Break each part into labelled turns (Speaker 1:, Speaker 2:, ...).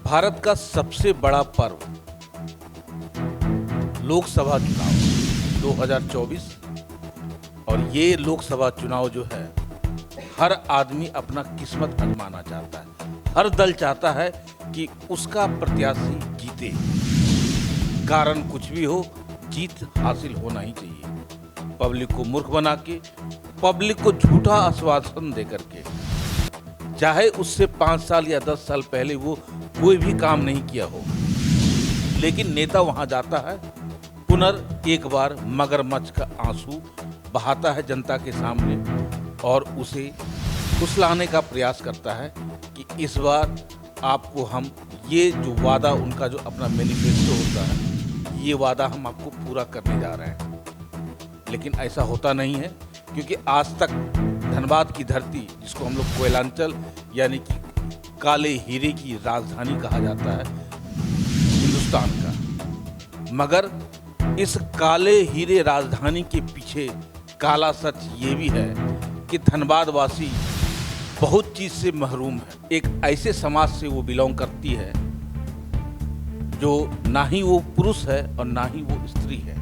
Speaker 1: भारत का सबसे बड़ा पर्व लोकसभा चुनाव 2024 और ये लोकसभा चुनाव जो है हर आदमी अपना किस्मत आजमाना चाहता है। हर दल चाहता है कि उसका प्रत्याशी जीते, कारण कुछ भी हो, जीत हासिल होना ही चाहिए। पब्लिक को मूर्ख बना के, पब्लिक को झूठा आश्वासन दे करके, चाहे उससे 5 साल या 10 साल पहले वो कोई भी काम नहीं किया हो, लेकिन नेता वहां जाता है, एक बार मगरमच्छ का आंसू बहाता है जनता के सामने और उसे फुसलाने का प्रयास करता है कि इस बार आपको हम ये जो वादा, उनका जो अपना मैनिफेस्टो होता है, ये वादा हम आपको पूरा करने जा रहे हैं। लेकिन ऐसा होता नहीं है, क्योंकि आज तक धनबाद की धरती, जिसको हम लोग कोयलांचल यानी कि काले हीरे की राजधानी कहा जाता है हिंदुस्तान का, मगर इस काले हीरे राजधानी के पीछे काला सच ये भी है कि धनबाद वासी बहुत चीज से महरूम है। एक ऐसे समाज से वो बिलोंग करती है जो ना ही वो पुरुष है और ना ही वो स्त्री है,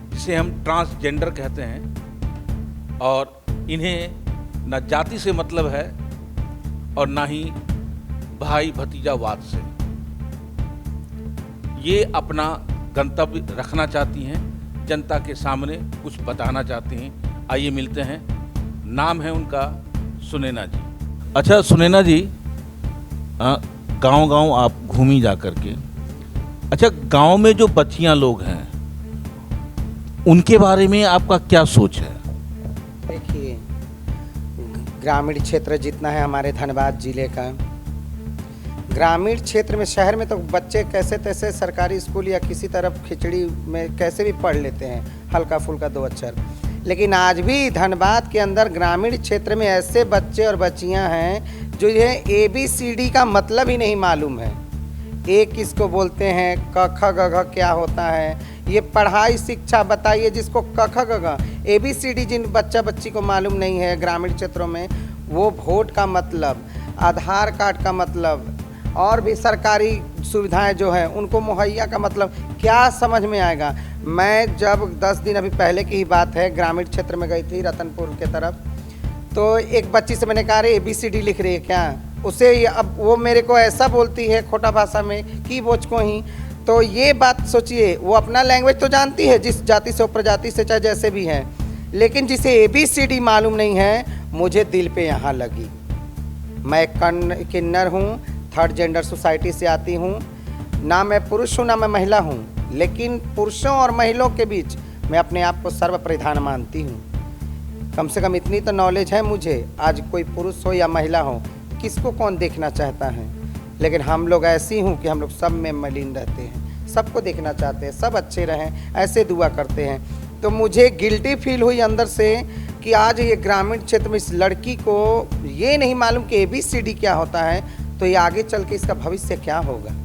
Speaker 1: जिसे हम ट्रांसजेंडर कहते हैं। और इन्हें न जाति से मतलब है और ना ही भाई भतीजावाद से। ये अपना गंतव्य रखना चाहती हैं, जनता के सामने कुछ बताना चाहती हैं। आइए मिलते हैं। नाम है उनका सुनैना जी। अच्छा सुनैना जी, गांव-गांव आप घूमी जा करके, अच्छा गांव में जो बच्चियां लोग हैं उनके बारे में आपका क्या सोच है?
Speaker 2: देखिए, ग्रामीण क्षेत्र जितना है हमारे धनबाद जिले का, ग्रामीण क्षेत्र में, शहर में तो बच्चे कैसे तैसे सरकारी स्कूल या किसी तरफ खिचड़ी में कैसे भी पढ़ लेते हैं, हल्का फुल्का 2 अक्षर। लेकिन आज भी धनबाद के अंदर ग्रामीण क्षेत्र में ऐसे बच्चे और बच्चियां हैं जो ये ABCD का मतलब ही नहीं मालूम है। एक किसको बोलते हैं, क ख ग घ क्या होता है, ये पढ़ाई शिक्षा बताइए जिसको क ख ग घ ABCD जिन बच्चा बच्ची को मालूम नहीं है ग्रामीण क्षेत्रों में, वो वोट का मतलब, आधार कार्ड का मतलब और भी सरकारी सुविधाएं जो हैं उनको मुहैया का मतलब क्या समझ में आएगा। मैं जब 10 दिन अभी पहले की ही बात है, ग्रामीण क्षेत्र में गई थी रतनपुर के तरफ, तो एक बच्ची से मैंने कहा रे ABCD लिख रही है क्या, उसे अब वो मेरे को ऐसा बोलती है खोटा भाषा में कि बोझ को ही। तो ये बात सोचिए, वो अपना लैंग्वेज तो जानती है जिस जाति से, प्रजाति से, चाहे जैसे भी है, लेकिन जिसे ABCD मालूम नहीं है, मुझे दिल पे यहाँ लगी। मैं किन्नर हूँ, 3rd जेंडर सोसाइटी से आती हूँ, ना मैं पुरुष हूँ ना मैं महिला हूँ, लेकिन पुरुषों और महिलाओं के बीच मैं अपने आप को सर्वप्रधान मानती हूँ। कम से कम इतनी तो नॉलेज है मुझे, आज कोई पुरुष हो या महिला हो, किसको कौन देखना चाहता है, लेकिन हम लोग ऐसी हूँ कि हम लोग सब में मलिन रहते हैं, सबको देखना चाहते हैं, सब अच्छे रहें, ऐसे दुआ करते हैं। तो मुझे गिल्टी फील हुई अंदर से कि आज ये ग्रामीण क्षेत्र में इस लड़की को ये नहीं मालूम कि ABCD क्या होता है, तो ये आगे चल के इसका भविष्य क्या होगा।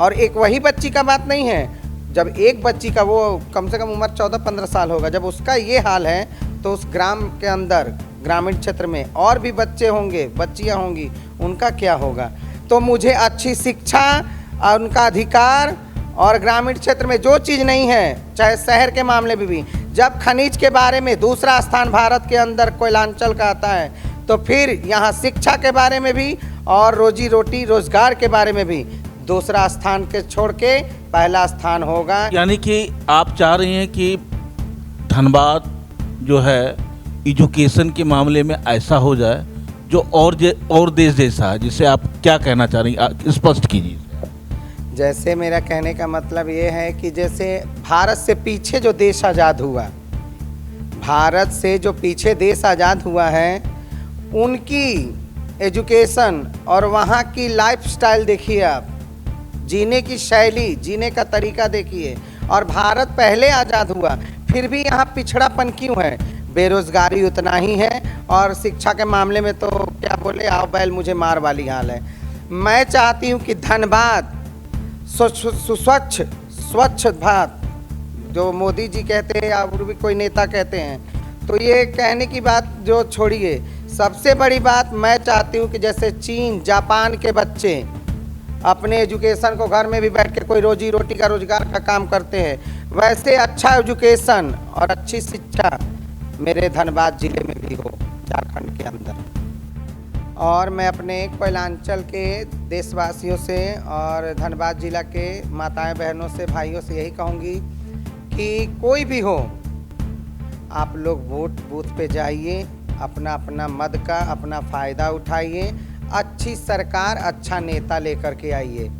Speaker 2: और एक वही बच्ची का बात नहीं है, जब एक बच्ची का, वो कम से कम उम्र 14-15 साल होगा, जब उसका ये हाल है, तो उस ग्राम के अंदर, ग्रामीण क्षेत्र में और भी बच्चे होंगे, बच्चियां होंगी, उनका क्या होगा। तो मुझे अच्छी शिक्षा और उनका अधिकार, और ग्रामीण क्षेत्र में जो चीज़ नहीं है, चाहे शहर के मामले में भी, जब खनिज के बारे में दूसरा स्थान भारत के अंदर कोयलांचल का आता है, तो फिर यहाँ शिक्षा के बारे में भी और रोजी रोटी रोजगार के बारे में भी दूसरा स्थान के छोड़ के पहला स्थान होगा।
Speaker 1: यानी कि आप चाह रही हैं कि धनबाद जो है एजुकेशन के मामले में ऐसा हो जाए जो और देश जैसा है, जिसे आप क्या कहना चाह रही हैं, स्पष्ट कीजिए।
Speaker 2: जैसे मेरा कहने का मतलब ये है कि जैसे भारत से पीछे जो देश आज़ाद हुआ, भारत से जो पीछे देश आज़ाद हुआ है, उनकी एजुकेशन और वहाँ की लाइफस्टाइल देखिए आप, जीने की शैली, जीने का तरीका देखिए। और भारत पहले आज़ाद हुआ, फिर भी यहाँ पिछड़ापन क्यों है, बेरोज़गारी उतना ही है, और शिक्षा के मामले में तो क्या बोले, आओ बैल मुझे मार वाली हाल है। मैं चाहती हूँ कि धनबाद स्वच्छ भारत, जो मोदी जी कहते हैं या और भी कोई नेता कहते हैं, तो ये कहने की बात जो छोड़िए, सबसे बड़ी बात मैं चाहती हूँ कि जैसे चीन जापान के बच्चे अपने एजुकेशन को घर में भी बैठ के कोई रोजी रोटी का रोजगार का काम करते हैं, वैसे अच्छा एजुकेशन और अच्छी शिक्षा मेरे धनबाद जिले में भी हो, झारखंड के अंदर। और मैं अपने कोयलांचल के देशवासियों से और धनबाद जिला के माताएं बहनों से भाइयों से यही कहूँगी कि कोई भी हो, आप लोग वोट बूथ पे जाइए, अपना अपना मत का अपना फ़ायदा उठाइए, अच्छी सरकार अच्छा नेता लेकर के आइए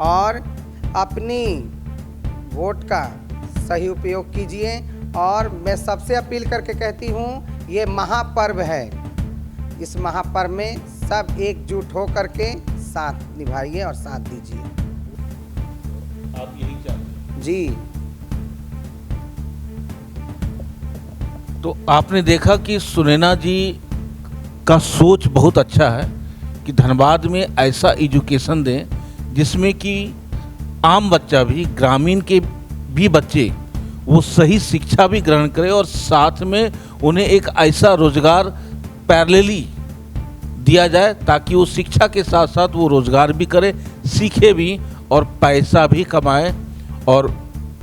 Speaker 2: और अपनी वोट का सही उपयोग कीजिए। और मैं सबसे अपील करके कहती हूँ, ये महापर्व है, इस महापर्व में सब एकजुट हो करके साथ निभाइए और साथ दीजिए।
Speaker 1: आप यही चाहते हैं?
Speaker 2: जी।
Speaker 1: तो आपने देखा कि सुनैना जी का सोच बहुत अच्छा है कि धनबाद में ऐसा एजुकेशन दें जिसमें कि आम बच्चा भी, ग्रामीण के भी बच्चे वो सही शिक्षा भी ग्रहण करें और साथ में उन्हें एक ऐसा रोजगार पैरेलली दिया जाए ताकि वो शिक्षा के साथ साथ वो रोजगार भी करे, सीखे भी और पैसा भी कमाए। और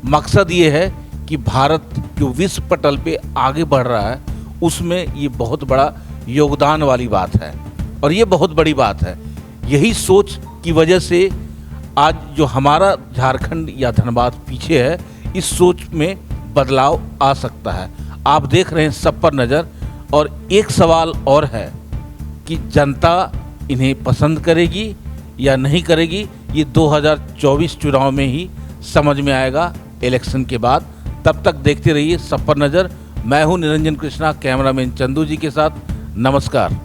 Speaker 1: मकसद ये है कि भारत जो विश्व पटल पे आगे बढ़ रहा है उसमें ये बहुत बड़ा योगदान वाली बात है और ये बहुत बड़ी बात है। यही सोच की वजह से आज जो हमारा झारखंड या धनबाद पीछे है, इस सोच में बदलाव आ सकता है। आप देख रहे हैं सब पर नज़र। और एक सवाल और है कि जनता इन्हें पसंद करेगी या नहीं करेगी, ये 2024 चुनाव में ही समझ में आएगा, इलेक्शन के बाद। तब तक देखते रहिए सब पर नज़र। मैं हूं निरंजन कृष्णा, कैमरामैन चंदू जी के साथ। नमस्कार।